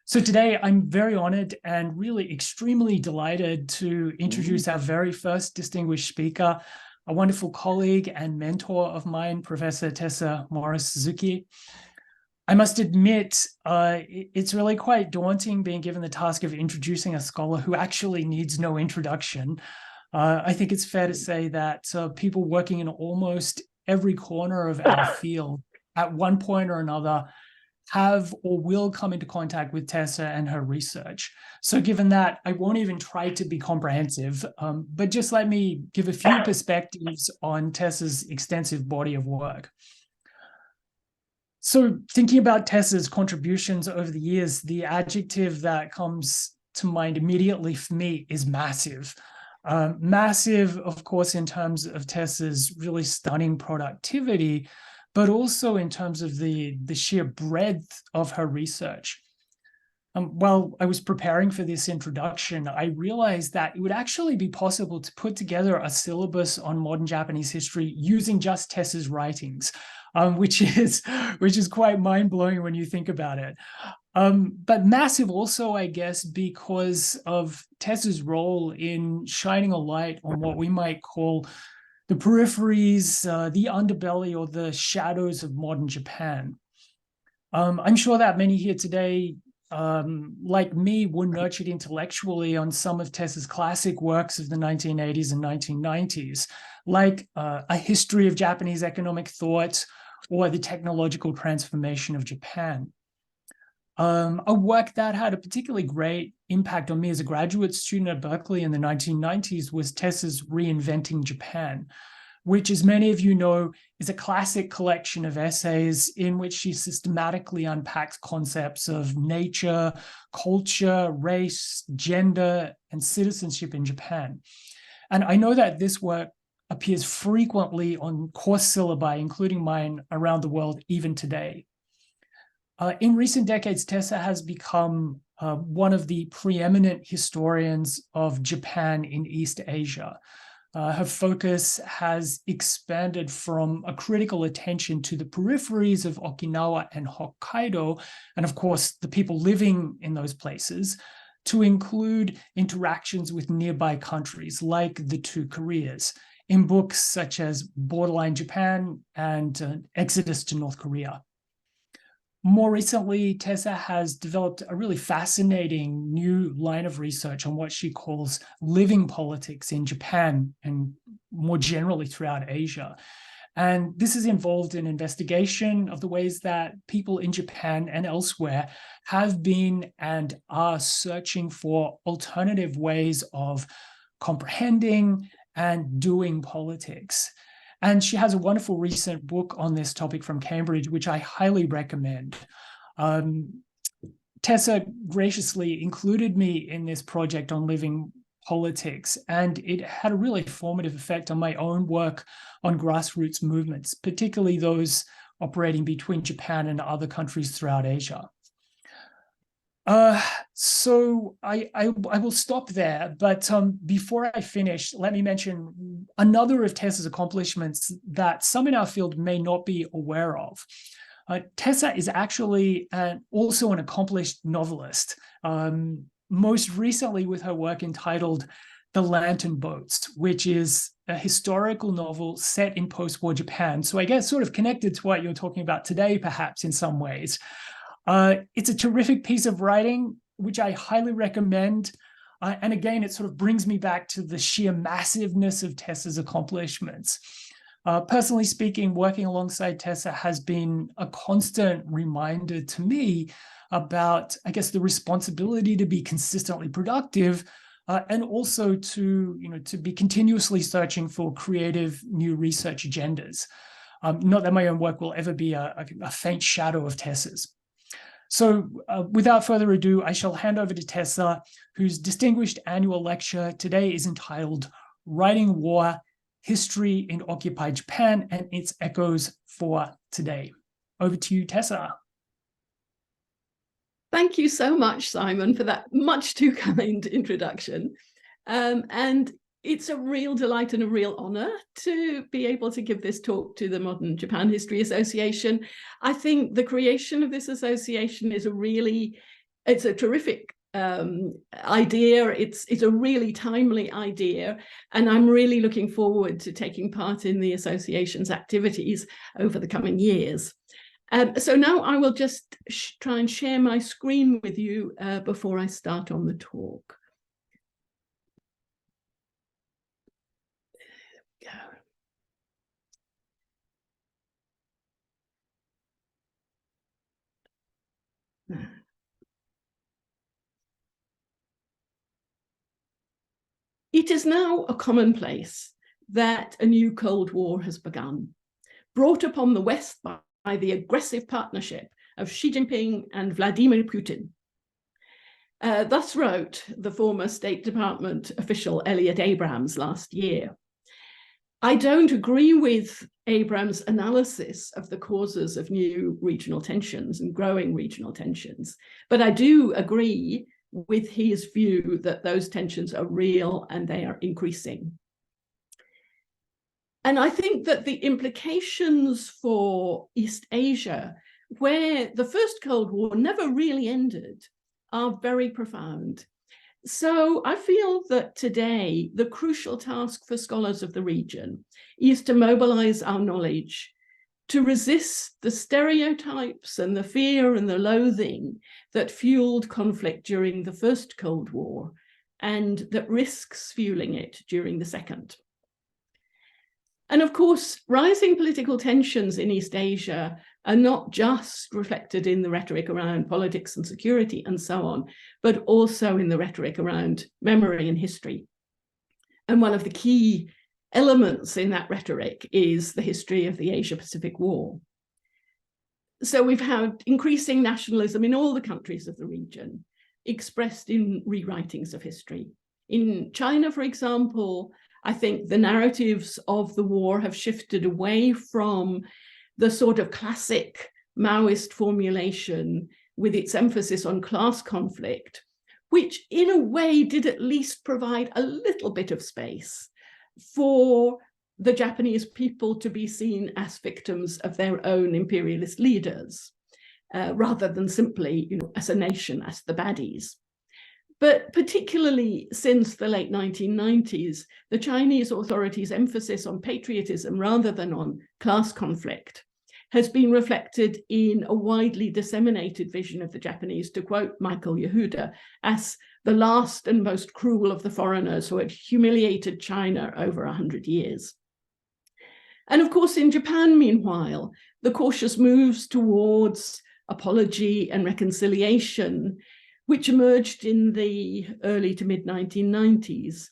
So today I'm very honored and really extremely delighted to introduce our very first distinguished speaker, a wonderful colleague and mentor of mine, Professor Tessa Morris-Suzuki. I must admit, it's really quite daunting being given the task of introducing a scholar who actually needs no introduction. I think it's fair to say that people working in almost every corner of our field at one point or another have or will come into contact with Tessa and her research. So given that, I won't even try to be comprehensive, but just let me give a few perspectives on Tessa's extensive body of work. So thinking about Tessa's contributions over the years, the adjective that comes to mind immediately for me is massive. Massive, of course, in terms of Tessa's really stunning productivity, but also in terms of the sheer breadth of her research. While I was preparing for this introduction, I realized that it would actually be possible to put together a syllabus on modern Japanese history using just Tessa's writings, which is quite mind-blowing when you think about it. But massive also, I guess, because of Tessa's role in shining a light on what we might call the peripheries, the underbelly, or the shadows of modern Japan. I'm sure that many here today, like me, were nurtured intellectually on some of Tessa's classic works of the 1980s and 1990s, like A History of Japanese Economic Thought or The Technological Transformation of Japan. A work that had a particularly great impact on me as a graduate student at Berkeley in the 1990s was Tessa's Reinventing Japan, which, as many of you know, is a classic collection of essays in which she systematically unpacks concepts of nature, culture, race, gender, and citizenship in Japan. And I know that this work appears frequently on course syllabi, including mine, around the world, even today. In recent decades, Tessa has become one of the preeminent historians of Japan in East Asia. Her focus has expanded from a critical attention to the peripheries of Okinawa and Hokkaido, and of course, the people living in those places, to include interactions with nearby countries like the two Koreas, in books such as Borderline Japan and Exodus to North Korea. More recently, Tessa has developed a really fascinating new line of research on what she calls living politics in Japan and more generally throughout Asia. And this is involved in investigation of the ways that people in Japan and elsewhere have been and are searching for alternative ways of comprehending and doing politics. And she has a wonderful recent book on this topic from Cambridge, which I highly recommend. Tessa graciously included me in this project on living politics, and it had a really formative effect on my own work on grassroots movements, particularly those operating between Japan and other countries throughout Asia. So I will stop there, but before I finish, let me mention another of Tessa's accomplishments that some in our field may not be aware of. Tessa is actually also an accomplished novelist, most recently with her work entitled The Lantern Boats, which is a historical novel set in post-war Japan. So I guess sort of connected to what you're talking about today, perhaps in some ways. It's a terrific piece of writing, which I highly recommend. And again, it sort of brings me back to the sheer massiveness of Tessa's accomplishments. Personally speaking, working alongside Tessa has been a constant reminder to me about, I guess, the responsibility to be consistently productive and also to be continuously searching for creative new research agendas. Not that my own work will ever be a faint shadow of Tessa's. So without further ado, I shall hand over to Tessa, whose distinguished annual lecture today is entitled Writing War, History in Occupied Japan and Its Echoes for Today. Over to you, Tessa. Thank you so much, Simon, for that much too kind introduction. And it's a real delight and a real honor to be able to give this talk to the Modern Japan History Association. I think the creation of this association is a really It's a terrific idea. It's a really timely idea, and I'm really looking forward to taking part in the association's activities over the coming years. So now I will just try and share my screen with you before I start on the talk. There we go. It is now a commonplace that a new Cold War has begun, brought upon the West by the aggressive partnership of Xi Jinping and Vladimir Putin. Thus wrote the former State Department official Elliot Abrams last year. I don't agree with Abrams' analysis of the causes of new regional tensions and growing regional tensions, but I do agree with his view that those tensions are real and they are increasing. And I think that the implications for East Asia, where the First Cold War never really ended, are very profound. So I feel that today the crucial task for scholars of the region is to mobilize our knowledge to resist the stereotypes and the fear and the loathing that fueled conflict during the First Cold War and that risks fueling it during the Second. And of course, rising political tensions in East Asia are not just reflected in the rhetoric around politics and security and so on, but also in the rhetoric around memory and history. And one of the key elements in that rhetoric is the history of the Asia-Pacific War. So we've had increasing nationalism in all the countries of the region, expressed in rewritings of history. In China, for example, I think the narratives of the war have shifted away from the sort of classic Maoist formulation with its emphasis on class conflict, which in a way did at least provide a little bit of space for the Japanese people to be seen as victims of their own imperialist leaders, rather than simply, as a nation, as the baddies. But particularly since the late 1990s, the Chinese authorities' emphasis on patriotism rather than on class conflict has been reflected in a widely disseminated vision of the Japanese, to quote Michael Yehuda, as the last and most cruel of the foreigners who had humiliated China over 100 years. And of course, in Japan, meanwhile, the cautious moves towards apology and reconciliation, which emerged in the early to mid-1990s,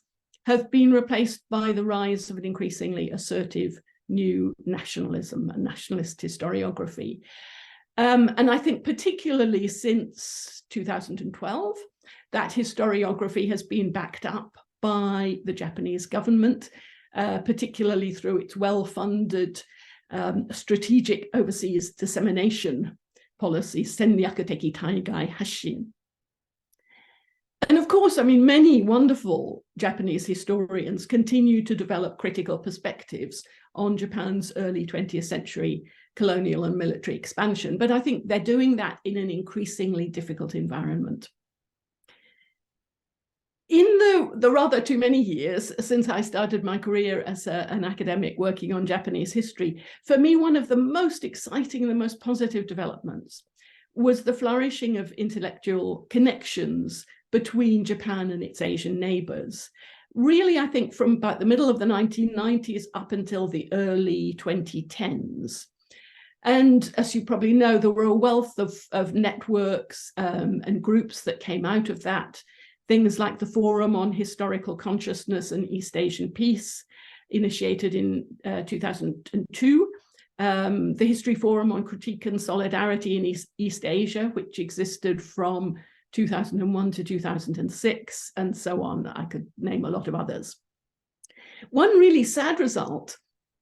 have been replaced by the rise of an increasingly assertive new nationalism and nationalist historiography. And I think particularly since 2012, that historiography has been backed up by the Japanese government, particularly through its well-funded strategic overseas dissemination policy, Senryakuteki Taigai Hasshin. And of course, many wonderful Japanese historians continue to develop critical perspectives on Japan's early 20th century colonial and military expansion, but I think they're doing that in an increasingly difficult environment. In the rather too many years since I started my career as an academic working on Japanese history, for me, one of the most exciting and the most positive developments was the flourishing of intellectual connections between Japan and its Asian neighbors. Really, I think from about the middle of the 1990s up until the early 2010s. And as you probably know, there were a wealth of networks and groups that came out of that. Things like the Forum on Historical Consciousness and East Asian Peace, initiated in 2002. The History Forum on Critique and Solidarity in East Asia, which existed from 2001 to 2006, and so on. I could name a lot of others. One really sad result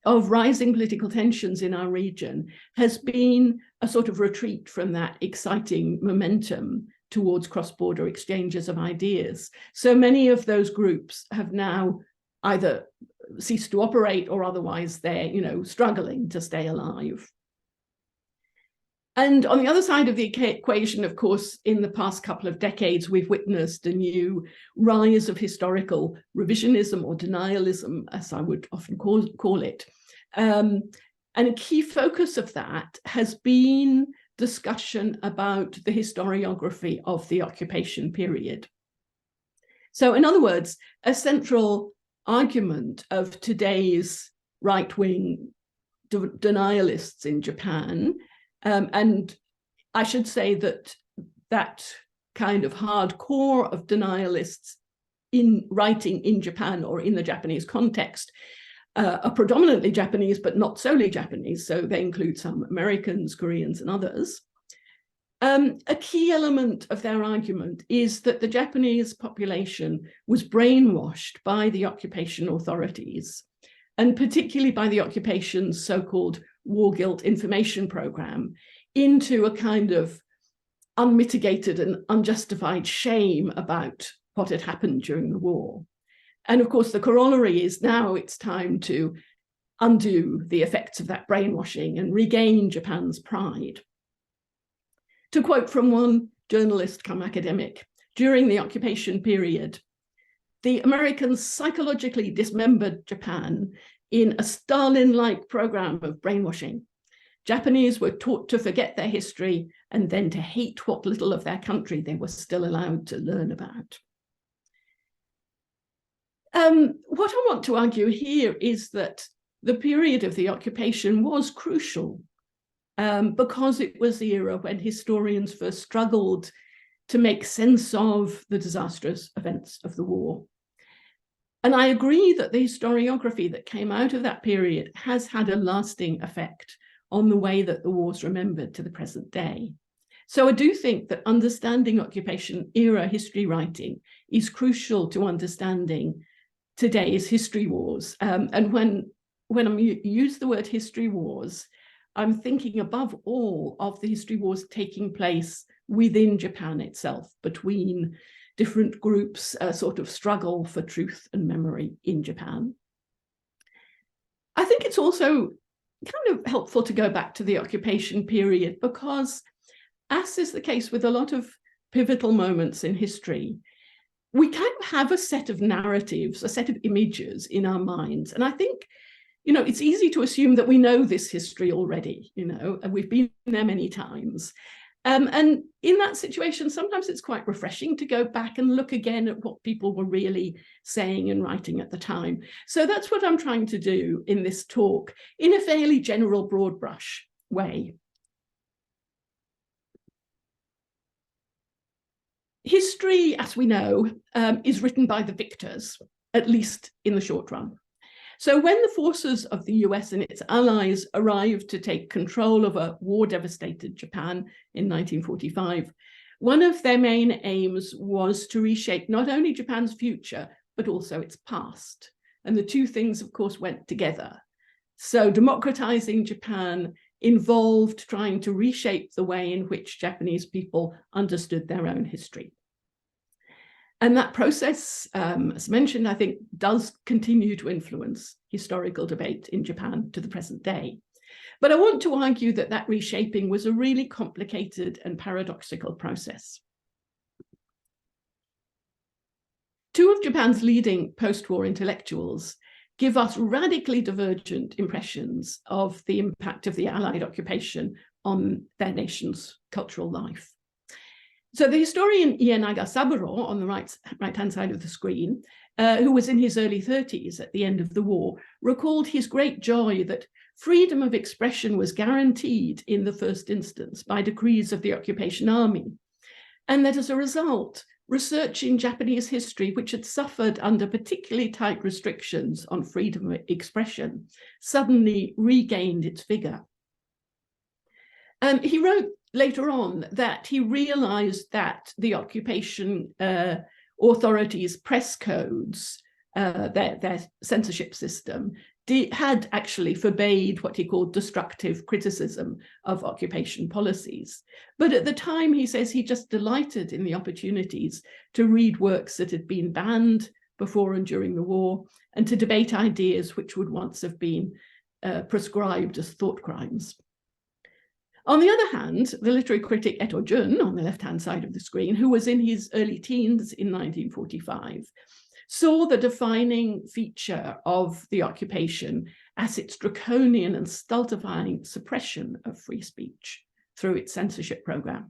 of rising political tensions in our region has been a sort of retreat from that exciting momentum towards cross-border exchanges of ideas. So many of those groups have now either ceased to operate or otherwise they're, struggling to stay alive. And on the other side of the equation, of course, in the past couple of decades, we've witnessed a new rise of historical revisionism or denialism, as I would often call it. And a key focus of that has been discussion about the historiography of the occupation period. So in other words, a central argument of today's right-wing denialists in Japan, and I should say that that kind of hardcore of denialists in writing in Japan or in the Japanese context are predominantly Japanese, but not solely Japanese. So they include some Americans, Koreans, and others. A key element of their argument is that the Japanese population was brainwashed by the occupation authorities, and particularly by the occupation's so-called war guilt information program, into a kind of unmitigated and unjustified shame about what had happened during the war. And of course, the corollary is now it's time to undo the effects of that brainwashing and regain Japan's pride. To quote from one journalist come academic, during the occupation period, the Americans psychologically dismembered Japan in a Stalin-like program of brainwashing. Japanese were taught to forget their history and then to hate what little of their country they were still allowed to learn about. What I want to argue here is that the period of the occupation was crucial because it was the era when historians first struggled to make sense of the disastrous events of the war. And I agree that the historiography that came out of that period has had a lasting effect on the way that the war's remembered to the present day. So I do think that understanding occupation era history writing is crucial to understanding today's history wars. And when I use the word history wars, I'm thinking above all of the history wars taking place within Japan itself, between different groups, a sort of struggle for truth and memory in Japan. I think it's also kind of helpful to go back to the occupation period because, as is the case with a lot of pivotal moments in history, we kind of have a set of narratives, a set of images in our minds. And I think, it's easy to assume that we know this history already, and we've been there many times. And in that situation, sometimes it's quite refreshing to go back and look again at what people were really saying and writing at the time. So that's what I'm trying to do in this talk in a fairly general, broad brush way. History, as we know, is written by the victors, at least in the short run. So when the forces of the US and its allies arrived to take control of a war-devastated Japan in 1945, one of their main aims was to reshape not only Japan's future, but also its past. And the two things, of course, went together. So democratizing Japan involved trying to reshape the way in which Japanese people understood their own history. And that process, as mentioned, I think does continue to influence historical debate in Japan to the present day. But I want to argue that that reshaping was a really complicated and paradoxical process. Two of Japan's leading post-war intellectuals give us radically divergent impressions of the impact of the Allied occupation on their nation's cultural life. So the historian Ienaga Saburo, on the right-hand side of the screen, who was in his early 30s at the end of the war, recalled his great joy that freedom of expression was guaranteed in the first instance by decrees of the occupation army, and that as a result, research in Japanese history, which had suffered under particularly tight restrictions on freedom of expression, suddenly regained its vigor. He wrote later on that he realized that the occupation authorities' press codes, their censorship system, had actually forbade what he called destructive criticism of occupation policies. But at the time, he says he just delighted in the opportunities to read works that had been banned before and during the war, and to debate ideas which would once have been prescribed as thought crimes. On the other hand, the literary critic Eto Jun, on the left-hand side of the screen, who was in his early teens in 1945, saw the defining feature of the occupation as its draconian and stultifying suppression of free speech through its censorship program.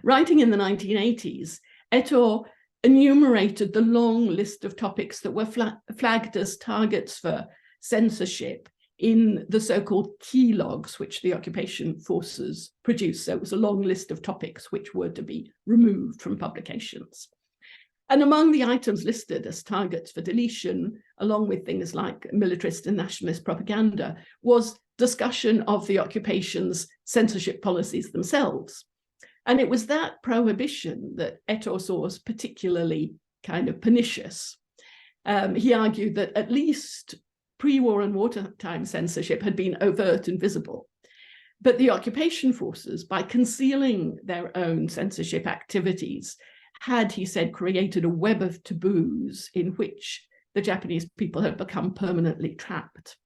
Writing in the 1980s, Eto enumerated the long list of topics that were flagged as targets for censorship in the so-called key logs, which the occupation forces produced. So it was a long list of topics which were to be removed from publications. And among the items listed as targets for deletion, along with things like militarist and nationalist propaganda, was discussion of the occupation's censorship policies themselves. And it was that prohibition that Eto saw as particularly kind of pernicious. He argued that at least pre-war and wartime censorship had been overt and visible. But the occupation forces, by concealing their own censorship activities, had, he said, created a web of taboos in which the Japanese people had become permanently trapped.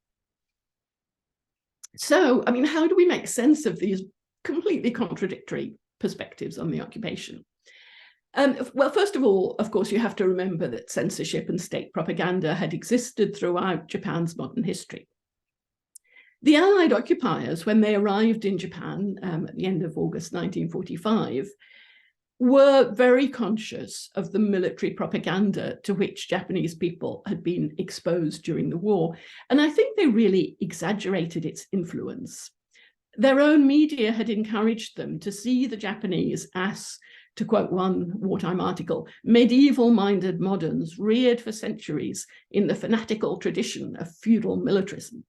So, I mean, how do we make sense of these completely contradictory perspectives on the occupation? Well, first of all, of course, you have to remember that censorship and state propaganda had existed throughout Japan's modern history. The Allied occupiers, when they arrived in Japan at the end of August 1945, were very conscious of the military propaganda to which Japanese people had been exposed during the war. And I think they really exaggerated its influence. Their own media had encouraged them to see the Japanese as, to quote one wartime article, medieval-minded moderns reared for centuries in the fanatical tradition of feudal militarism.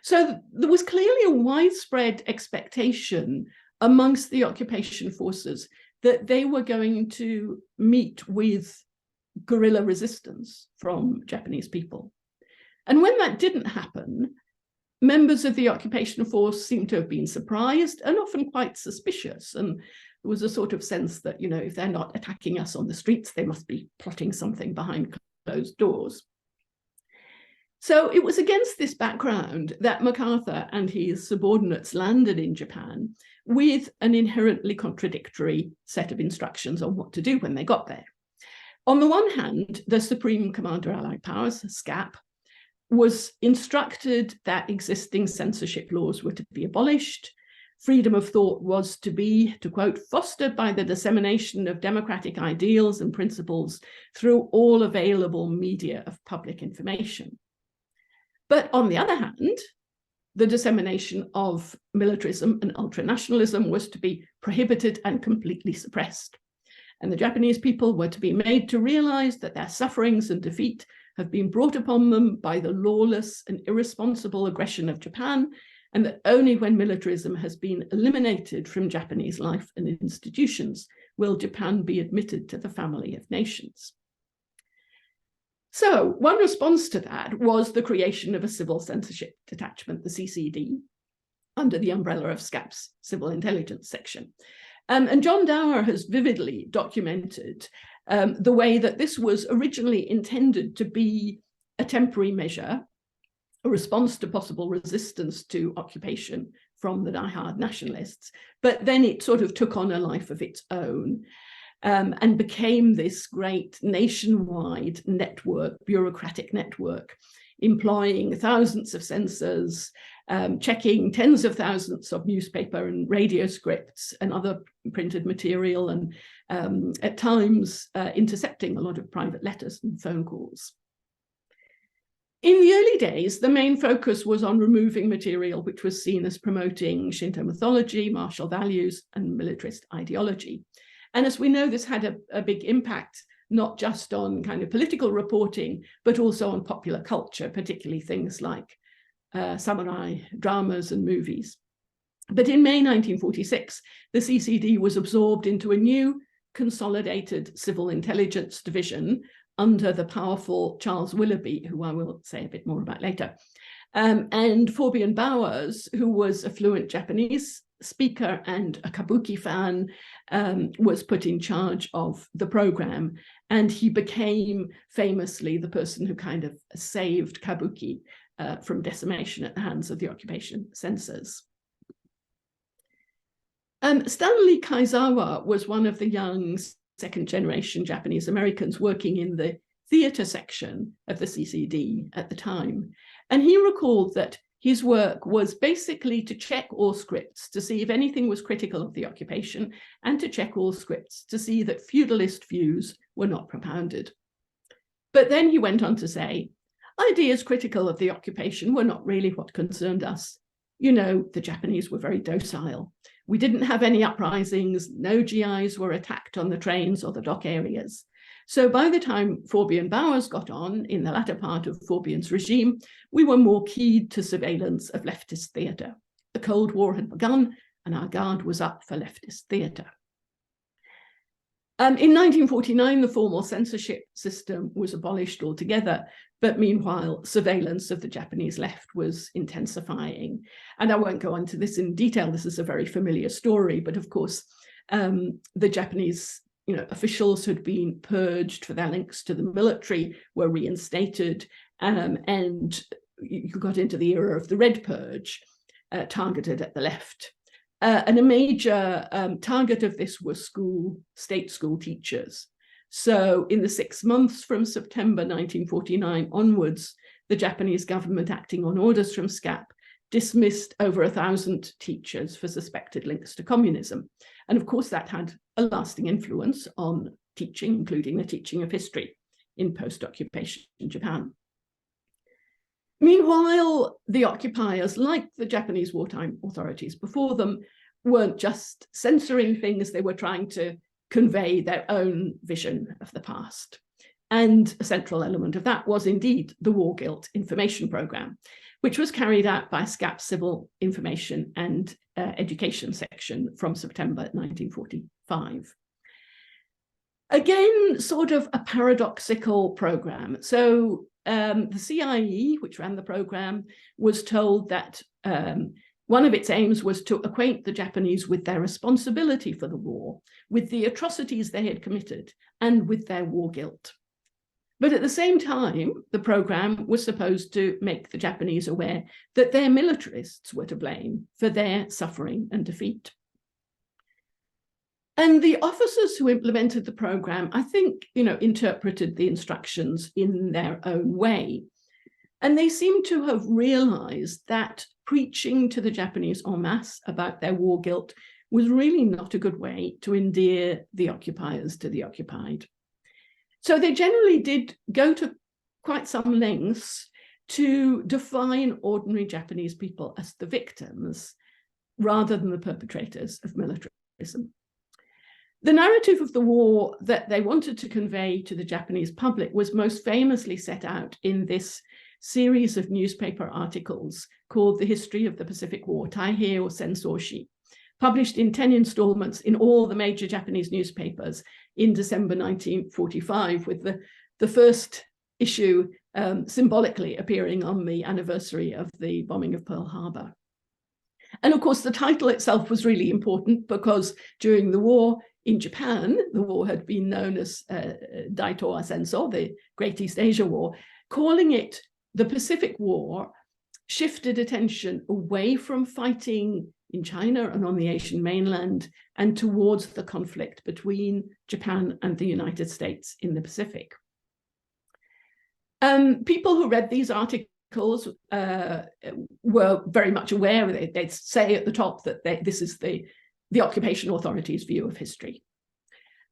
So there was clearly a widespread expectation amongst the occupation forces that they were going to meet with guerrilla resistance from Japanese people. And when that didn't happen, members of the occupation force seemed to have been surprised and often quite suspicious. And there was a sort of sense that, you know, if they're not attacking us on the streets, they must be plotting something behind closed doors. So it was against this background that MacArthur and his subordinates landed in Japan with an inherently contradictory set of instructions on what to do when they got there. On the one hand, the Supreme Commander Allied Powers, SCAP, was instructed that existing censorship laws were to be abolished. Freedom of thought was to be, to quote, fostered by the dissemination of democratic ideals and principles through all available media of public information. But on the other hand, the dissemination of militarism and ultranationalism was to be prohibited and completely suppressed. And the Japanese people were to be made to realize that their sufferings and defeat have been brought upon them by the lawless and irresponsible aggression of Japan, and that only when militarism has been eliminated from Japanese life and institutions will Japan be admitted to the family of nations. So one response to that was the creation of a civil censorship detachment, the CCD, under the umbrella of SCAP's Civil Intelligence Section. And John Dower has vividly documented the way that this was originally intended to be a temporary measure, a response to possible resistance to occupation from the die-hard nationalists, but then it sort of took on a life of its own. And became this great nationwide network, bureaucratic network, employing thousands of censors, checking tens of thousands of newspaper and radio scripts and other printed material, and at times intercepting a lot of private letters and phone calls. In the early days, the main focus was on removing material which was seen as promoting Shinto mythology, martial values, and militarist ideology. And as we know, this had a big impact, not just on kind of political reporting, but also on popular culture, particularly things like samurai dramas and movies. But in May 1946, the CCD was absorbed into a new consolidated civil intelligence division under the powerful Charles Willoughby, who I will say a bit more about later. And Fabian Bowers, who was a fluent Japanese speaker and a kabuki fan, was put in charge of the program, and he became famously the person who kind of saved kabuki from decimation at the hands of the occupation censors. Stanley Kaizawa was one of the young second-generation Japanese Americans working in the theatre section of the CCD at the time. And he recalled that his work was basically to check all scripts to see if anything was critical of the occupation, and to check all scripts to see that feudalist views were not propounded. But then he went on to say, ideas critical of the occupation were not really what concerned us. You know, the Japanese were very docile. We didn't have any uprisings, no GIs were attacked on the trains or the dock areas. So by the time Forbian Bowers got on in the latter part of Forbian's regime, we were more keyed to surveillance of leftist theatre. The Cold War had begun and our guard was up for leftist theatre. In 1949, the formal censorship system was abolished altogether, but meanwhile, surveillance of the Japanese left was intensifying. And I won't go into this in detail. This is a very familiar story, but of course, the Japanese officials who had been purged for their links to the military were reinstated, and you got into the era of the Red Purge, targeted at the left. And a major target of this was state school teachers. So in the 6 months from September 1949 onwards, the Japanese government, acting on orders from SCAP, dismissed over 1,000 teachers for suspected links to communism. And of course, that had a lasting influence on teaching, including the teaching of history in post-occupation Japan. Meanwhile, the occupiers, like the Japanese wartime authorities before them, weren't just censoring things, they were trying to convey their own vision of the past. And a central element of that was indeed the War Guilt Information Programme, which was carried out by SCAP's Civil Information and Education section from September 1945. Again, sort of a paradoxical programme. So the CIE, which ran the programme, was told that one of its aims was to acquaint the Japanese with their responsibility for the war, with the atrocities they had committed, and with their war guilt. But at the same time, the programme was supposed to make the Japanese aware that their militarists were to blame for their suffering and defeat. And the officers who implemented the programme, I think, interpreted the instructions in their own way. And they seem to have realised that preaching to the Japanese en masse about their war guilt was really not a good way to endear the occupiers to the occupied. So they generally did go to quite some lengths to define ordinary Japanese people as the victims rather than the perpetrators of militarism. The narrative of the war that they wanted to convey to the Japanese public was most famously set out in this series of newspaper articles called The History of the Pacific War, Taihei or Censorship, published in 10 installments in all the major Japanese newspapers in December 1945, with the first issue symbolically appearing on the anniversary of the bombing of Pearl Harbor. And of course, the title itself was really important because during the war in Japan, the war had been known as Daito Asenso, the Great East Asia War. Calling it the Pacific War shifted attention away from fighting in China and on the Asian mainland and towards the conflict between Japan and the United States in the Pacific. People who read these articles were very much aware, they'd say at the top that this is the occupation authorities' view of history.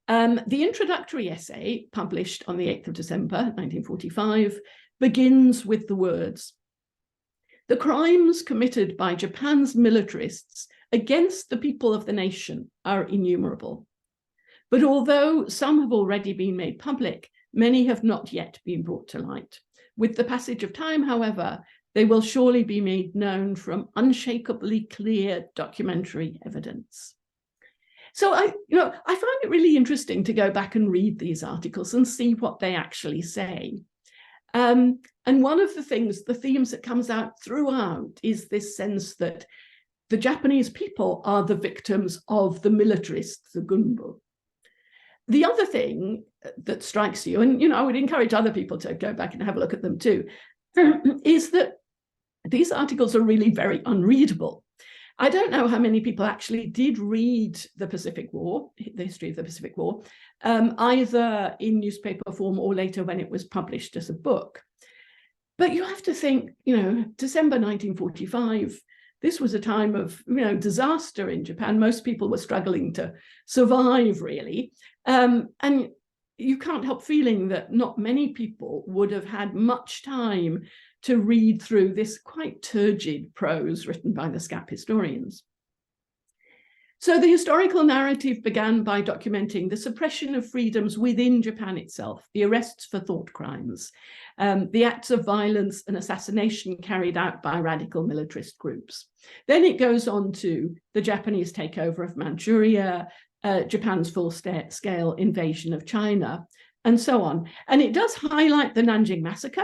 The introductory essay, published on the 8th of December, 1945, begins with the words, "The crimes committed by Japan's militarists against the people of the nation are innumerable. But although some have already been made public, many have not yet been brought to light. With the passage of time, however, they will surely be made known from unshakably clear documentary evidence." So I find it really interesting to go back and read these articles and see what they actually say. And one of the themes that comes out throughout is this sense that the Japanese people are the victims of the militarists, the gunbo. The other thing that strikes you, and I would encourage other people to go back and have a look at them too, is that these articles are really very unreadable. I don't know how many people actually did read the Pacific War, the history of the Pacific War, either in newspaper form or later when it was published as a book. But you have to think, December 1945, this was a time of, disaster in Japan. Most people were struggling to survive, really. And you can't help feeling that not many people would have had much time to read through this quite turgid prose written by the SCAP historians. So the historical narrative began by documenting the suppression of freedoms within Japan itself, the arrests for thought crimes, the acts of violence and assassination carried out by radical militarist groups. Then it goes on to the Japanese takeover of Manchuria, Japan's full-scale invasion of China, and so on. And it does highlight the Nanjing massacre,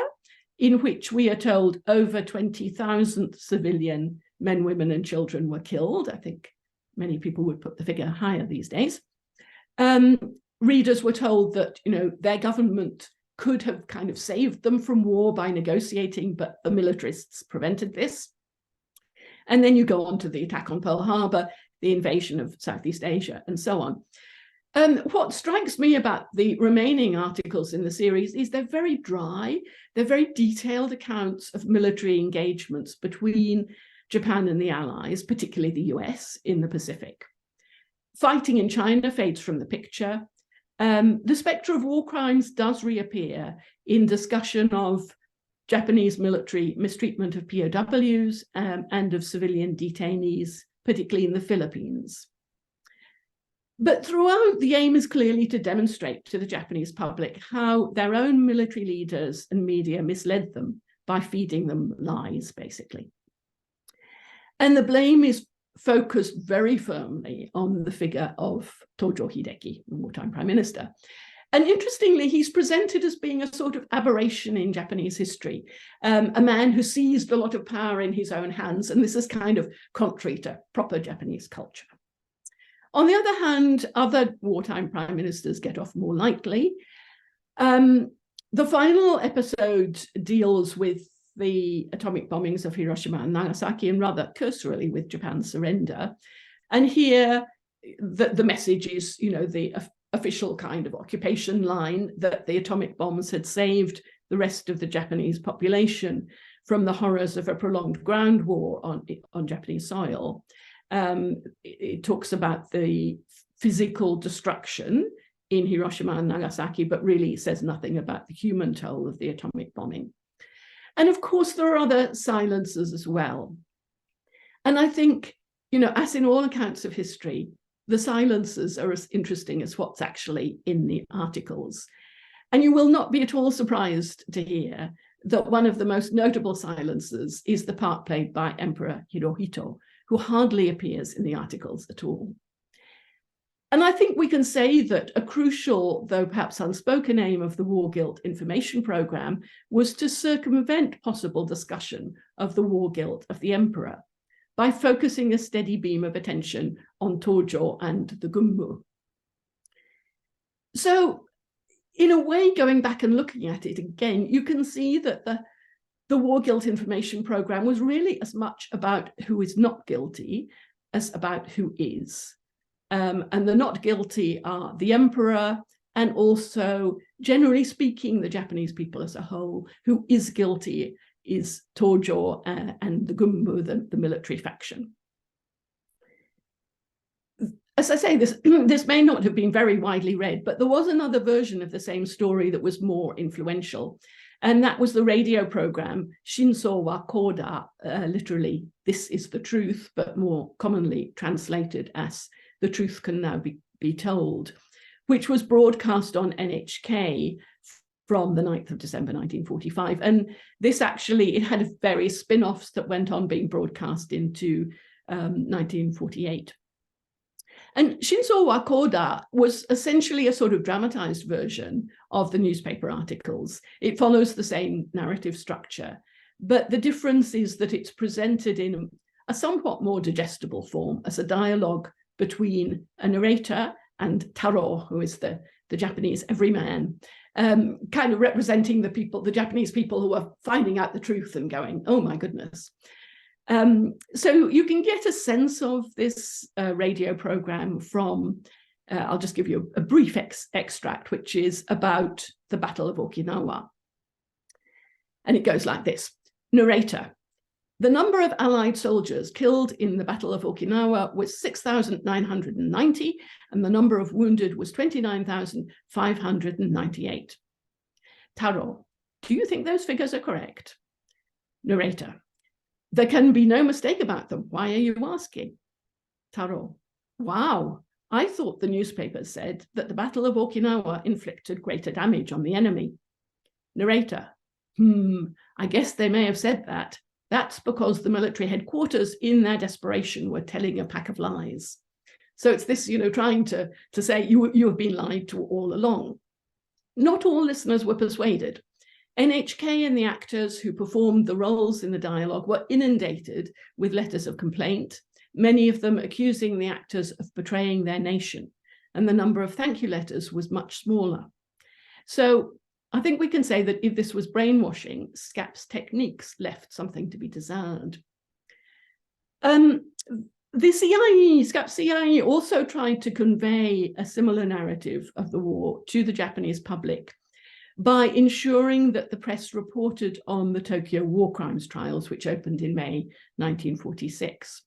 in which we are told over 20,000 civilian men, women, and children were killed. I think many people would put the figure higher these days. Readers were told that, their government could have kind of saved them from war by negotiating, but the militarists prevented this. And then you go on to the attack on Pearl Harbor, the invasion of Southeast Asia, and so on. What strikes me about the remaining articles in the series is they're very dry. They're very detailed accounts of military engagements between Japan and the Allies, particularly the US, in the Pacific. Fighting in China fades from the picture. The spectre of war crimes does reappear in discussion of Japanese military mistreatment of POWs and of civilian detainees, particularly in the Philippines. But throughout, the aim is clearly to demonstrate to the Japanese public how their own military leaders and media misled them by feeding them lies, basically. And the blame is focused very firmly on the figure of Tojo Hideki, the wartime prime minister. And interestingly, he's presented as being a sort of aberration in Japanese history, a man who seized a lot of power in his own hands, and this is kind of contrary to proper Japanese culture. On the other hand, other wartime prime ministers get off more lightly. The final episode deals with the atomic bombings of Hiroshima and Nagasaki, and rather cursorily with Japan's surrender. And here, the message is, the official kind of occupation line that the atomic bombs had saved the rest of the Japanese population from the horrors of a prolonged ground war on Japanese soil. It talks about the physical destruction in Hiroshima and Nagasaki, but really says nothing about the human toll of the atomic bombing. And of course, there are other silences as well. And I think, as in all accounts of history, the silences are as interesting as what's actually in the articles. And you will not be at all surprised to hear that one of the most notable silences is the part played by Emperor Hirohito, who hardly appears in the articles at all. And I think we can say that a crucial, though perhaps unspoken, aim of the War Guilt Information Programme was to circumvent possible discussion of the war guilt of the emperor by focusing a steady beam of attention on Tojo and the Gunmu. So, in a way, going back and looking at it again, you can see that the War Guilt Information Programme was really as much about who is not guilty as about who is. And the not guilty are the emperor, and also, generally speaking, the Japanese people as a whole. Who is guilty is Tojo and the Gunmu, the military faction. As I say, this may not have been very widely read, but there was another version of the same story that was more influential. And that was the radio program Shinso wa Koda, literally, this is the truth, but more commonly translated as the truth can now be told, which was broadcast on NHK from the 9th of December 1945. And this actually, it had various spin-offs that went on being broadcast into 1948. And Shinso wa Koda was essentially a sort of dramatized version of the newspaper articles. It follows the same narrative structure, but the difference is that it's presented in a somewhat more digestible form as a dialogue between a narrator and Taro, who is the Japanese everyman, kind of representing the Japanese people who are finding out the truth and going, oh my goodness. So you can get a sense of this radio program from, I'll just give you a brief extract, which is about the Battle of Okinawa. And it goes like this. Narrator: the number of Allied soldiers killed in the Battle of Okinawa was 6,990, and the number of wounded was 29,598. Taro: do you think those figures are correct? Narrator: there can be no mistake about them. Why are you asking? Taro: wow, I thought the newspapers said that the Battle of Okinawa inflicted greater damage on the enemy. Narrator: I guess they may have said that. That's because the military headquarters in their desperation were telling a pack of lies. So it's this, trying to say you have been lied to all along. Not all listeners were persuaded. NHK and the actors who performed the roles in the dialogue were inundated with letters of complaint, many of them accusing the actors of betraying their nation, and the number of thank you letters was much smaller. So I think we can say that if this was brainwashing, SCAP's techniques left something to be desired. The SCAP CIE also tried to convey a similar narrative of the war to the Japanese public by ensuring that the press reported on the Tokyo war crimes trials, which opened in May 1946.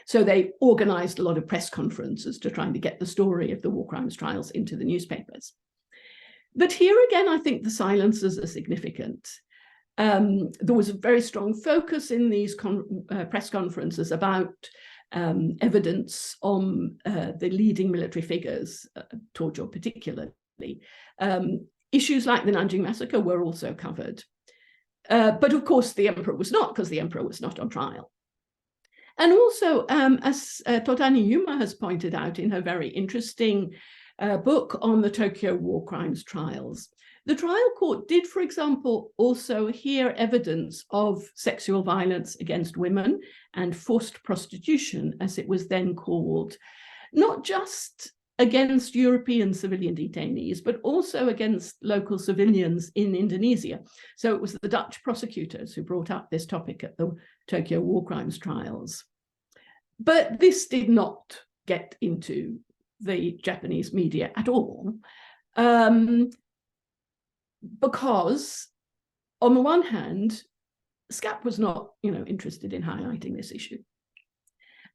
So they organized a lot of press conferences to try to get the story of the war crimes trials into the newspapers. But here again, I think the silences are significant. There was a very strong focus in these press conferences about evidence on the leading military figures, Tojo particularly. Issues like the Nanjing massacre were also covered. But of course, the emperor was not, because the emperor was not on trial. And also, as Totani Yuma has pointed out in her very interesting book on the Tokyo war crimes trials, the trial court did, for example, also hear evidence of sexual violence against women and forced prostitution, as it was then called, not just against European civilian detainees, but also against local civilians in Indonesia. So it was the Dutch prosecutors who brought up this topic at the Tokyo war crimes trials. But this did not get into the Japanese media at all, because on the one hand, SCAP was not, interested in highlighting this issue.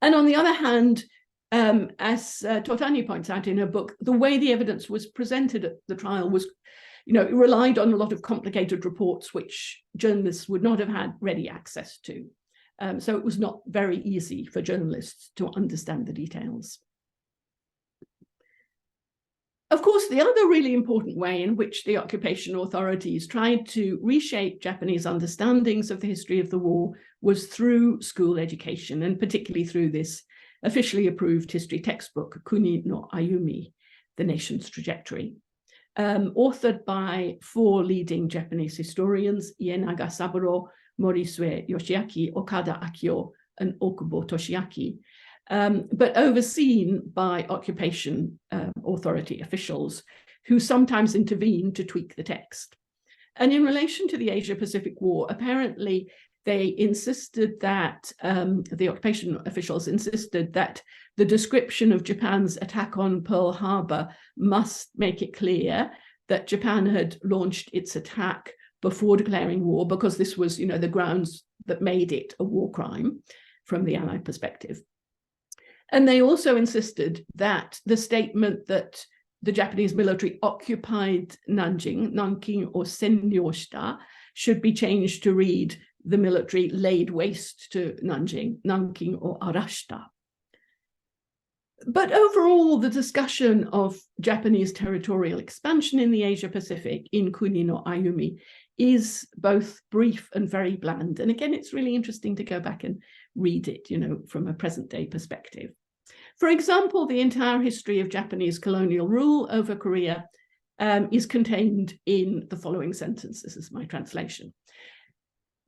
And on the other hand, as Totani points out in her book, the way the evidence was presented at the trial was, it relied on a lot of complicated reports which journalists would not have had ready access to. So it was not very easy for journalists to understand the details. Of course, the other really important way in which the occupation authorities tried to reshape Japanese understandings of the history of the war was through school education, and particularly through this officially approved history textbook, Kuni no Ayumi, The Nation's Trajectory, authored by 4 leading Japanese historians, Ienaga Saburo, Morisue Yoshiaki, Okada Akio, and Okubo Toshiaki, but overseen by occupation authority officials who sometimes intervened to tweak the text. And in relation to the Asia-Pacific War, apparently they insisted that, the occupation officials insisted that the description of Japan's attack on Pearl Harbor must make it clear that Japan had launched its attack before declaring war, because this was, the grounds that made it a war crime from the Allied perspective. And they also insisted that the statement that the Japanese military occupied Nanking or Senryoshita, should be changed to read the military laid waste to Nanking or Arashita. But overall, the discussion of Japanese territorial expansion in the Asia-Pacific in Kuni no Ayumi is both brief and very bland. And again, it's really interesting to go back and read it, from a present-day perspective. For example, the entire history of Japanese colonial rule over Korea is contained in the following sentence. This is my translation.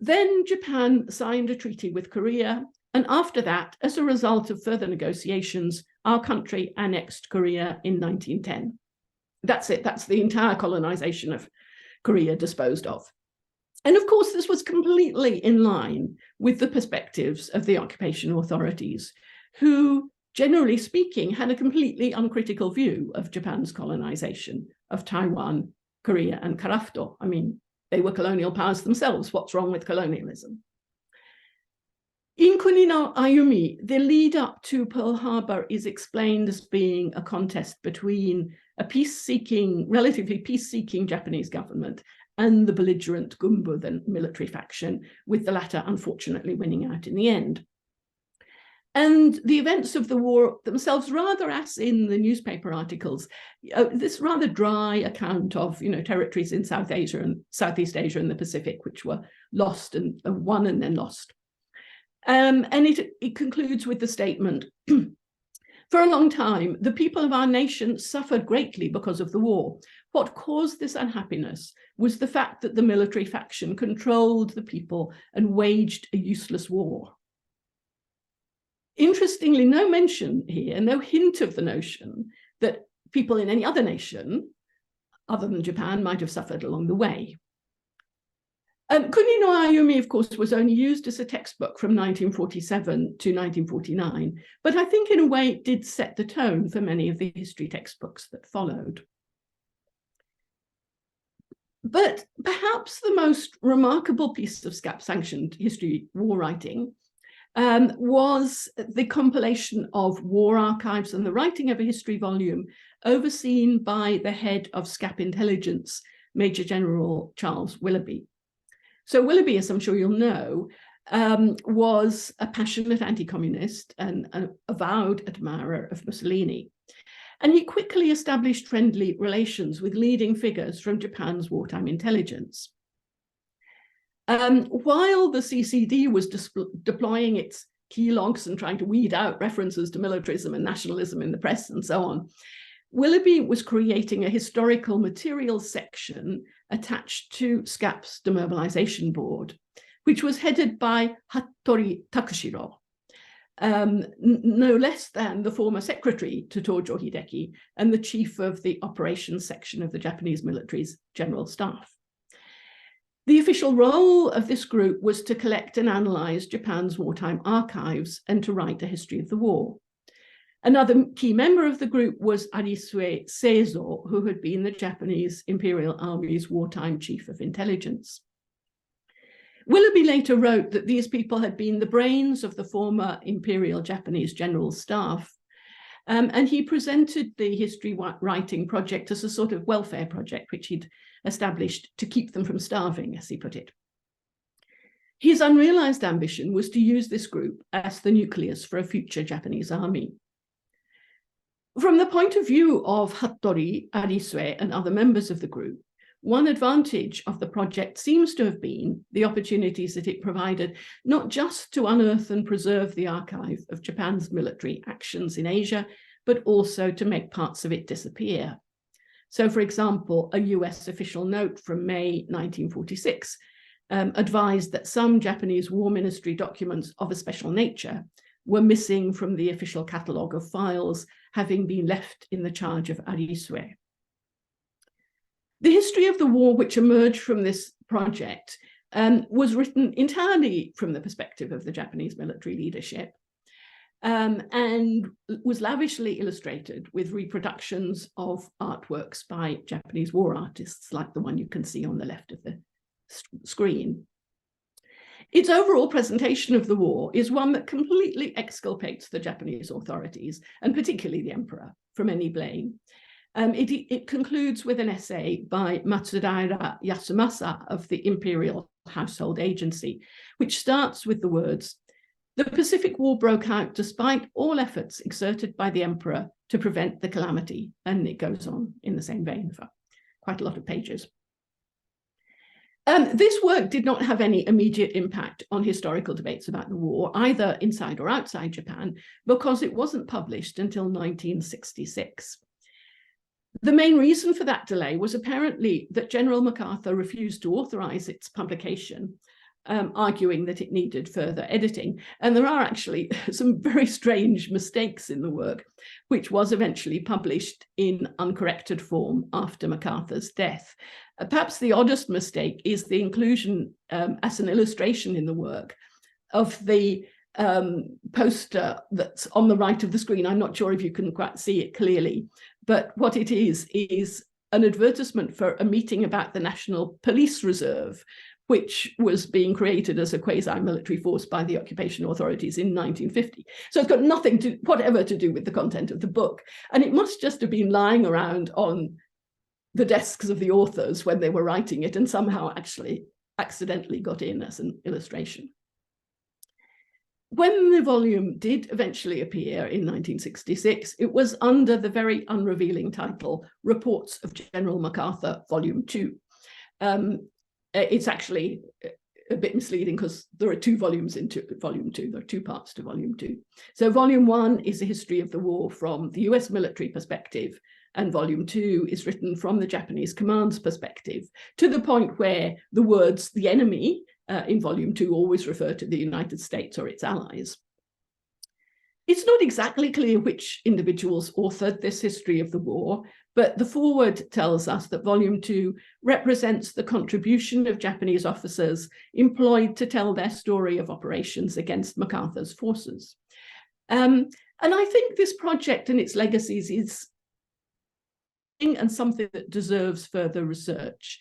Then Japan signed a treaty with Korea, and after that, as a result of further negotiations, our country annexed Korea in 1910. That's it. That's the entire colonization of Korea disposed of. And of course, this was completely in line with the perspectives of the occupation authorities, who, generally speaking, had a completely uncritical view of Japan's colonization of Taiwan, Korea, and Karafuto. I mean, they were colonial powers themselves. What's wrong with colonialism? In Kuni no Ayumi, the lead up to Pearl Harbor is explained as being a contest between a relatively peace-seeking Japanese government and the belligerent Gunbu, the military faction, with the latter unfortunately winning out in the end. And the events of the war themselves, rather as in the newspaper articles, this rather dry account of territories in South Asia and Southeast Asia and the Pacific, which were lost and won and then lost. And it concludes with the statement, for a long time, the people of our nation suffered greatly because of the war. What caused this unhappiness was the fact that the military faction controlled the people and waged a useless war. Interestingly, no mention here, no hint of the notion that people in any other nation, other than Japan, might have suffered along the way. Kuni no Ayumi, of course, was only used as a textbook from 1947 to 1949, but I think in a way it did set the tone for many of the history textbooks that followed. But perhaps the most remarkable piece of SCAP-sanctioned history war writing was the compilation of war archives and the writing of a history volume overseen by the head of SCAP intelligence, Major General Charles Willoughby. So Willoughby, as I'm sure you'll know, was a passionate anti-communist and an avowed admirer of Mussolini. And he quickly established friendly relations with leading figures from Japan's wartime intelligence. While the CCD was deploying its key logs and trying to weed out references to militarism and nationalism in the press and so on, Willoughby was creating a historical materials section attached to SCAP's demobilization board, which was headed by Hattori Takushiro, no less than the former secretary to Tojo Hideki and the chief of the operations section of the Japanese military's general staff. The official role of this group was to collect and analyze Japan's wartime archives and to write a history of the war. Another key member of the group was Arisue Seizo, who had been the Japanese Imperial Army's wartime chief of intelligence. Willoughby later wrote that these people had been the brains of the former Imperial Japanese General Staff, and he presented the history writing project as a sort of welfare project, which he'd established to keep them from starving, as he put it. His unrealized ambition was to use this group as the nucleus for a future Japanese army. From the point of view of Hattori, Arisue, and other members of the group, one advantage of the project seems to have been the opportunities that it provided, not just to unearth and preserve the archive of Japan's military actions in Asia, but also to make parts of it disappear. So, for example, a US official note from May 1946 advised that some Japanese War Ministry documents of a special nature were missing from the official catalogue of files, having been left in the charge of Arisue. The history of the war which emerged from this project was written entirely from the perspective of the Japanese military leadership and was lavishly illustrated with reproductions of artworks by Japanese war artists, like the one you can see on the left of the screen. Its overall presentation of the war is one that completely exculpates the Japanese authorities, and particularly the emperor, from any blame. It concludes with an essay by Matsudaira Yasumasa of the Imperial Household Agency, which starts with the words, "The Pacific War broke out despite all efforts exerted by the emperor to prevent the calamity," and it goes on in the same vein for quite a lot of pages. This work did not have any immediate impact on historical debates about the war, either inside or outside Japan, because it wasn't published until 1966. The main reason for that delay was apparently that General MacArthur refused to authorize its publication arguing that it needed further editing. And there are actually some very strange mistakes in the work, which was eventually published in uncorrected form after MacArthur's death. Perhaps the oddest mistake is the inclusion as an illustration in the work of the poster that's on the right of the screen. I'm not sure if you can quite see it clearly, but what it is an advertisement for a meeting about the National Police Reserve, which was being created as a quasi-military force by the occupation authorities in 1950. So it's got nothing whatever to do with the content of the book. And it must just have been lying around on the desks of the authors when they were writing it and somehow actually accidentally got in as an illustration. When the volume did eventually appear in 1966, it was under the very unrevealing title, Reports of General MacArthur, Volume 2. It's actually a bit misleading because there are two volumes into Volume 2. There are two parts to Volume 2. So Volume 1 is a history of the war from the US military perspective, and Volume 2 is written from the Japanese command's perspective, to the point where the words "the enemy" in Volume 2 always refer to the United States or its allies. It's not exactly clear which individuals authored this history of the war, but the foreword tells us that Volume 2 represents the contribution of Japanese officers employed to tell their story of operations against MacArthur's forces. And I think this project and its legacies is and something that deserves further research.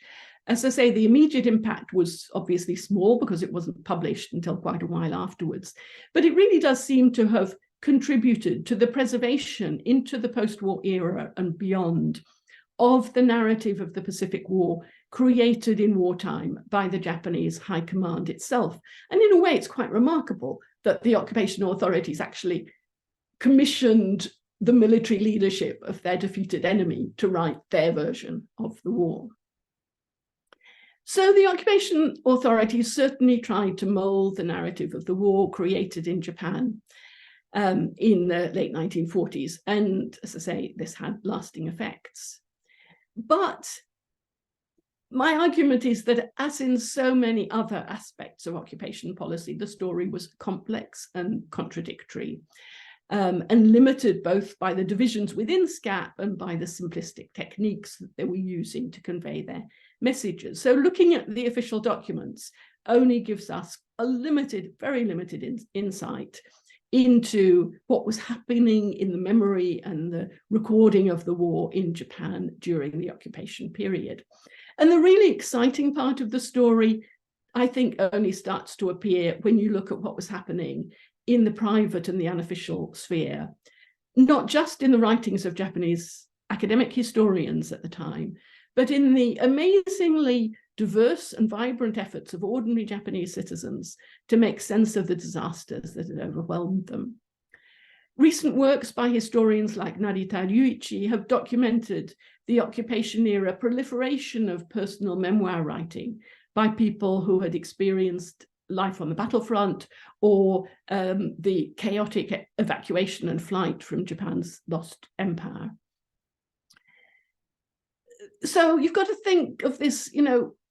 As I say, the immediate impact was obviously small because it wasn't published until quite a while afterwards, but it really does seem to have contributed to the preservation into the post-war era and beyond of the narrative of the Pacific War created in wartime by the Japanese High Command itself. And in a way, it's quite remarkable that the occupation authorities actually commissioned the military leadership of their defeated enemy to write their version of the war. So the occupation authorities certainly tried to mold the narrative of the war created in Japan in the late 1940s. And as I say, this had lasting effects. But my argument is that, as in so many other aspects of occupation policy, the story was complex and contradictory, and limited both by the divisions within SCAP and by the simplistic techniques that they were using to convey their messages. So looking at the official documents only gives us a limited, very limited insight into what was happening in the memory and the recording of the war in Japan during the occupation period. And the really exciting part of the story, I think, only starts to appear when you look at what was happening in the private and the unofficial sphere, not just in the writings of Japanese academic historians at the time, but in the amazingly diverse and vibrant efforts of ordinary Japanese citizens to make sense of the disasters that had overwhelmed them. Recent works by historians like Narita Ryuichi have documented the occupation era proliferation of personal memoir writing by people who had experienced life on the battlefront or the chaotic evacuation and flight from Japan's lost empire. So you've got to think of this,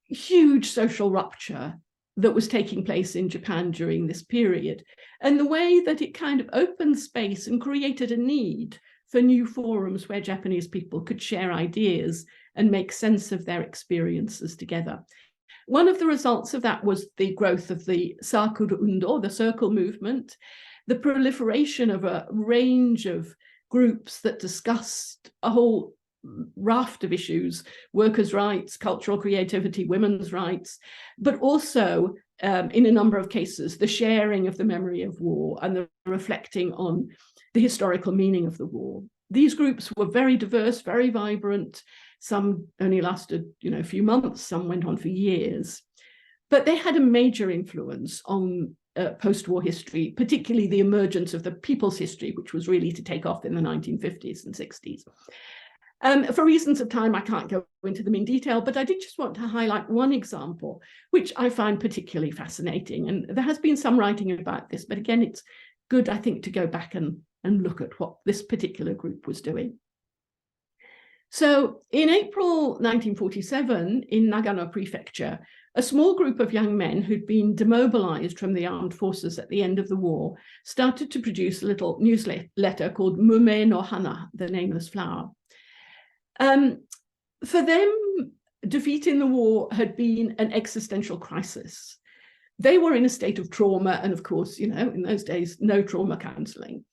huge social rupture that was taking place in Japan during this period, and the way that it kind of opened space and created a need for new forums where Japanese people could share ideas and make sense of their experiences together. One of the results of that was the growth of the Sakuru Undo, the circle movement, the proliferation of a range of groups that discussed a whole raft of issues: workers' rights, cultural creativity, women's rights, but also, in a number of cases, the sharing of the memory of war and the reflecting on the historical meaning of the war. These groups were very diverse, very vibrant. Some only lasted, a few months, some went on for years. But they had a major influence on post-war history, particularly the emergence of the people's history, which was really to take off in the 1950s and 60s. For reasons of time, I can't go into them in detail, but I did just want to highlight one example, which I find particularly fascinating. And there has been some writing about this, but again, it's good, I think, to go back and look at what this particular group was doing. So in April 1947, in Nagano Prefecture, a small group of young men who'd been demobilized from the armed forces at the end of the war started to produce a little newsletter called Mume no Hana, the nameless flower. For them, defeating the war had been an existential crisis. They were in a state of trauma, and of course, you know, in those days, no trauma counseling.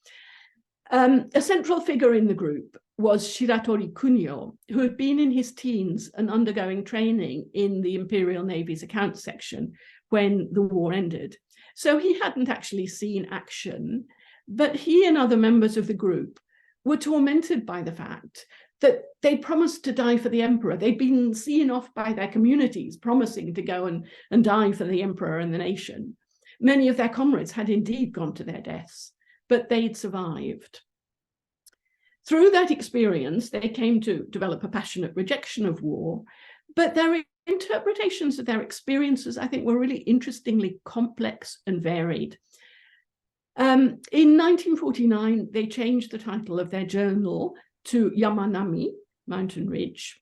A central figure in the group was Shiratori Kunio, who had been in his teens and undergoing training in the Imperial Navy's accounts section when the war ended. So he hadn't actually seen action, but he and other members of the group were tormented by the fact that they promised to die for the emperor. They'd been seen off by their communities, promising to go and die for the emperor and the nation. Many of their comrades had indeed gone to their deaths, but they'd survived. Through that experience, they came to develop a passionate rejection of war, but their interpretations of their experiences, I think, were really interestingly complex and varied. In 1949, they changed the title of their journal to Yamanami, Mountain Ridge.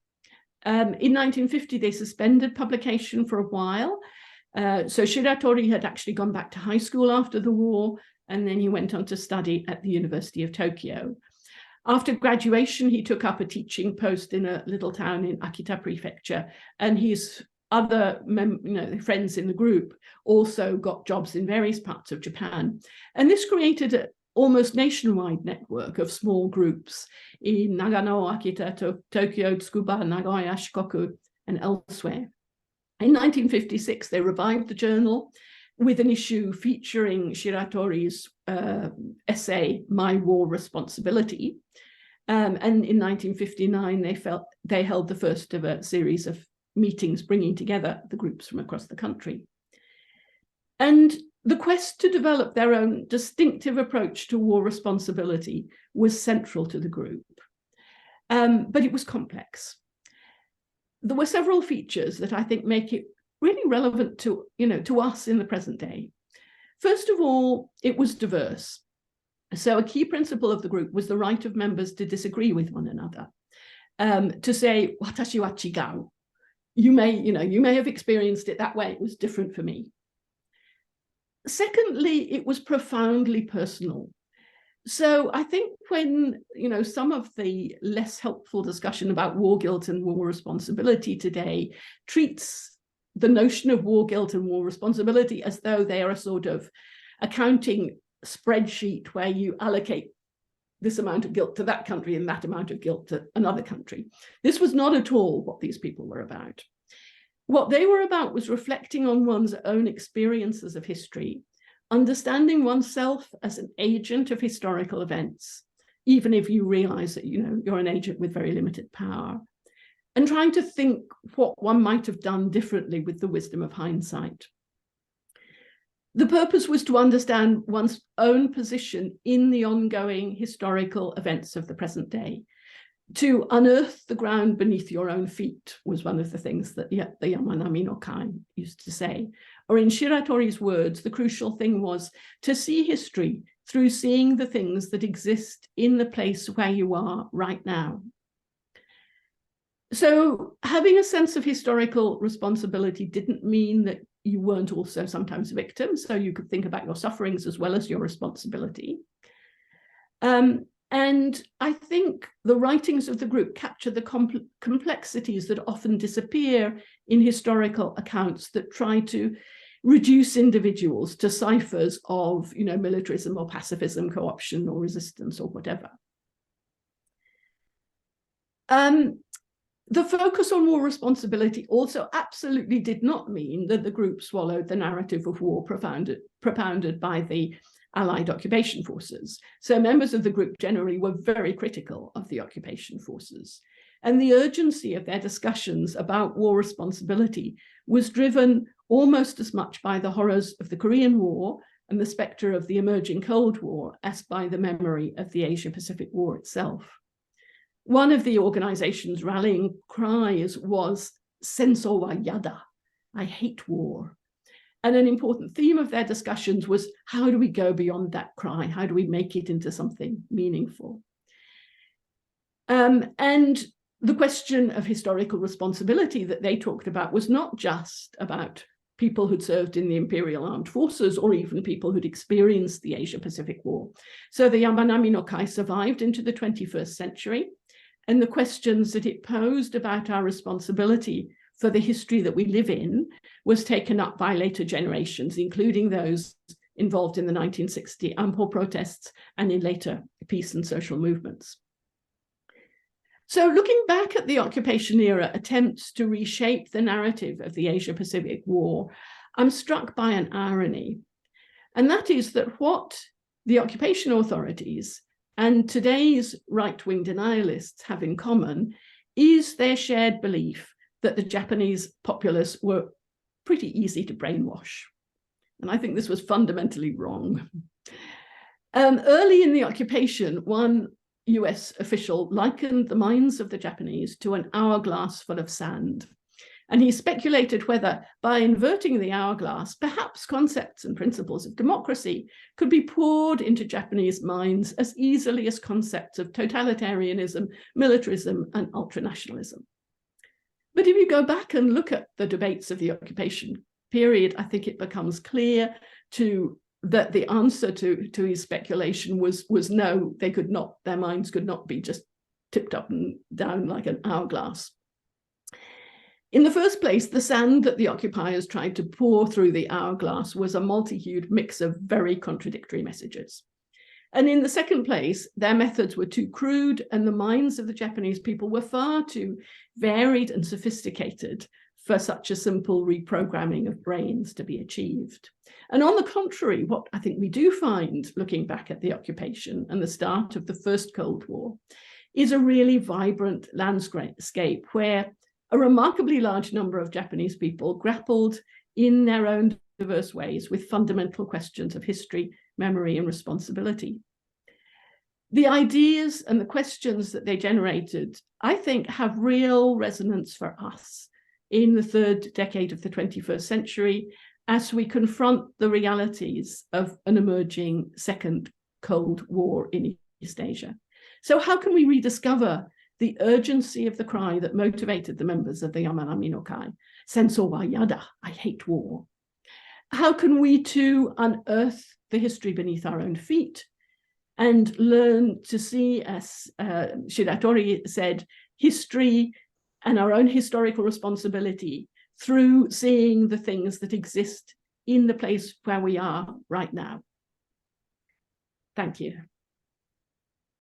In 1950, they suspended publication for a while. So Shiratori had actually gone back to high school after the war, and then he went on to study at the University of Tokyo. After graduation, he took up a teaching post in a little town in Akita Prefecture, and his other friends in the group also got jobs in various parts of Japan. And this created an almost nationwide network of small groups in Nagano, Akita, Tokyo, Tsukuba, Nagoya, Shikoku, and elsewhere. In 1956, they revived the journal with an issue featuring Shiratori's essay, My War Responsibility. And in 1959, they held the first of a series of meetings bringing together the groups from across the country. And the quest to develop their own distinctive approach to war responsibility was central to the group, but it was complex. There were several features that I think make it really relevant to us in the present day. First of all, it was diverse. So a key principle of the group was the right of members to disagree with one another, to say, "Watashi wa chigau." You may have experienced it that way. It was different for me. Secondly, it was profoundly personal. So I think when, some of the less helpful discussion about war guilt and war responsibility today treats the notion of war guilt and war responsibility as though they are a sort of accounting spreadsheet where you allocate this amount of guilt to that country and that amount of guilt to another country. This was not at all what these people were about. What they were about was reflecting on one's own experiences of history, understanding oneself as an agent of historical events, even if you realize that you're an agent with very limited power, and trying to think what one might have done differently with the wisdom of hindsight. The purpose was to understand one's own position in the ongoing historical events of the present day. To unearth the ground beneath your own feet was one of the things that the Yamanami no Kai used to say. Or in Shiratori's words, the crucial thing was to see history through seeing the things that exist in the place where you are right now. So having a sense of historical responsibility didn't mean that you weren't also sometimes victims, so you could think about your sufferings as well as your responsibility. And I think the writings of the group capture the complexities that often disappear in historical accounts that try to reduce individuals to ciphers of, militarism or pacifism, co-option or resistance or whatever. The focus on war responsibility also absolutely did not mean that the group swallowed the narrative of war propounded by the Allied occupation forces. So members of the group generally were very critical of the occupation forces. And the urgency of their discussions about war responsibility was driven almost as much by the horrors of the Korean War and the spectre of the emerging Cold War as by the memory of the Asia-Pacific War itself. One of the organization's rallying cries was "Senso wa yada," I hate war. And an important theme of their discussions was, how do we go beyond that cry? How do we make it into something meaningful? And the question of historical responsibility that they talked about was not just about people who'd served in the Imperial Armed Forces or even people who'd experienced the Asia-Pacific War. So the Yamanami no Kai survived into the 21st century, and the questions that it posed about our responsibility for the history that we live in was taken up by later generations, including those involved in the 1960 Ampo protests and in later peace and social movements. So looking back at the occupation era attempts to reshape the narrative of the Asia-Pacific War, I'm struck by an irony, and that is that what the occupation authorities and today's right-wing denialists have in common is their shared belief that the Japanese populace were pretty easy to brainwash. And I think this was fundamentally wrong. Early in the occupation, one US official likened the minds of the Japanese to an hourglass full of sand. And he speculated whether, by inverting the hourglass, perhaps concepts and principles of democracy could be poured into Japanese minds as easily as concepts of totalitarianism, militarism, and ultranationalism. But if you go back and look at the debates of the occupation period, I think it becomes clear that the answer to his speculation was no, they could not, their minds could not be just tipped up and down like an hourglass. In the first place, the sand that the occupiers tried to pour through the hourglass was a multi-hued mix of very contradictory messages. And in the second place, their methods were too crude, and the minds of the Japanese people were far too varied and sophisticated for such a simple reprogramming of brains to be achieved. And on the contrary, what I think we do find, looking back at the occupation and the start of the First Cold War, is a really vibrant landscape where a remarkably large number of Japanese people grappled in their own diverse ways with fundamental questions of history, memory, and responsibility. The ideas and the questions that they generated, I think, have real resonance for us in the third decade of the 21st century as we confront the realities of an emerging second Cold War in East Asia. So how can we rediscover the urgency of the cry that motivated the members of the Yamanami no Kai, Senso wa yada, I hate war? How can we too unearth the history beneath our own feet and learn to see, as Shiratori said, history and our own historical responsibility through seeing the things that exist in the place where we are right now? Thank you.